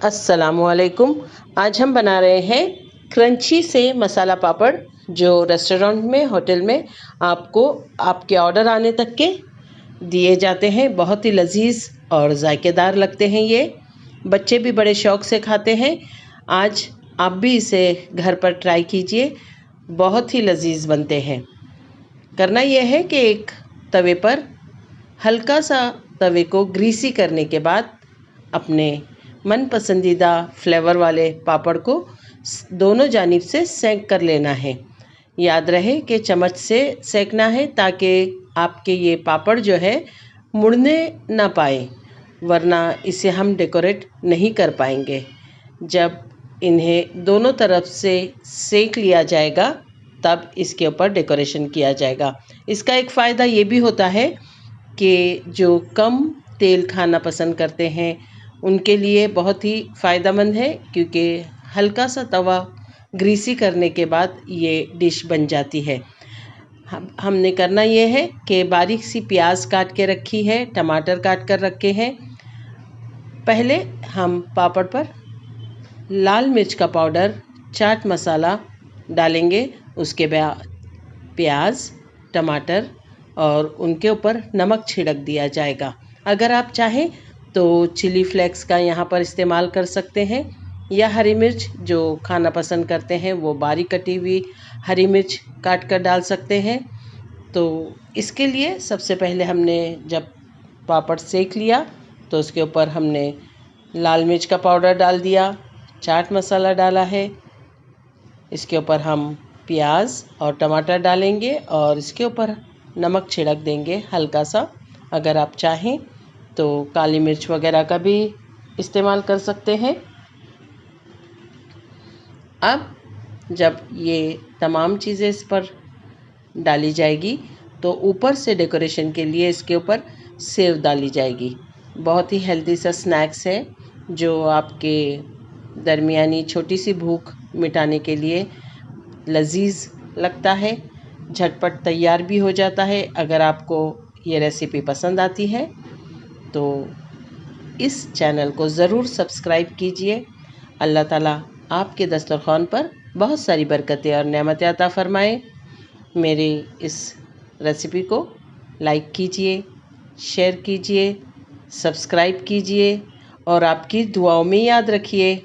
अस्सलामुअलैकुम। आज हम बना रहे हैं क्रंची से मसाला पापड़, जो रेस्टोरेंट में, होटल में आपको आपके ऑर्डर आने तक के दिए जाते हैं। बहुत ही लजीज और जायकेदार लगते हैं। ये बच्चे भी बड़े शौक से खाते हैं। आज आप भी इसे घर पर ट्राई कीजिए, बहुत ही लजीज बनते हैं। करना यह है कि एक तवे पर हल्का सा तवे को ग्रीसी करने के बाद अपने मन पसंदीदा फ्लेवर वाले पापड़ को दोनों जानिब से सेंक कर लेना है। याद रहे कि चम्मच से सेंकना है ताकि आपके ये पापड़ जो है मुड़ने ना पाए, वरना इसे हम डेकोरेट नहीं कर पाएंगे। जब इन्हें दोनों तरफ से सेंक लिया जाएगा तब इसके ऊपर डेकोरेशन किया जाएगा। इसका एक फ़ायदा ये भी होता है कि जो कम तेल खाना पसंद करते हैं उनके लिए बहुत ही फ़ायदेमंद है, क्योंकि हल्का सा तवा ग्रीसी करने के बाद ये डिश बन जाती है। हमने करना ये है कि बारीक सी प्याज काट के रखी है, टमाटर काट कर रखे हैं। पहले हम पापड़ पर लाल मिर्च का पाउडर, चाट मसाला डालेंगे। उसके बाद प्याज, टमाटर और उनके ऊपर नमक छिड़क दिया जाएगा। अगर आप चाहें तो चिली फ्लेक्स का यहाँ पर इस्तेमाल कर सकते हैं, या हरी मिर्च, जो खाना पसंद करते हैं वो बारीक कटी हुई हरी मिर्च काट कर डाल सकते हैं। तो इसके लिए सबसे पहले हमने जब पापड़ सेक लिया तो उसके ऊपर हमने लाल मिर्च का पाउडर डाल दिया, चाट मसाला डाला है। इसके ऊपर हम प्याज और टमाटर डालेंगे और इसके ऊपर नमक छिड़क देंगे हल्का सा। अगर आप चाहें तो काली मिर्च वगैरह का भी इस्तेमाल कर सकते हैं। अब जब ये तमाम चीज़ें इस पर डाली जाएगी तो ऊपर से डेकोरेशन के लिए इसके ऊपर सेव डाली जाएगी। बहुत ही हेल्दी सा स्नैक्स है, जो आपके दरमियानी छोटी सी भूख मिटाने के लिए लजीज लगता है, झटपट तैयार भी हो जाता है। अगर आपको ये रेसिपी पसंद आती है तो इस चैनल को ज़रूर सब्सक्राइब कीजिए। अल्लाह ताला आपके दस्तरखान पर बहुत सारी बरकतें और नेमतें अता फ़रमाए। मेरे इस रेसिपी को लाइक कीजिए, शेयर कीजिए, सब्सक्राइब कीजिए और आपकी दुआओं में याद रखिए।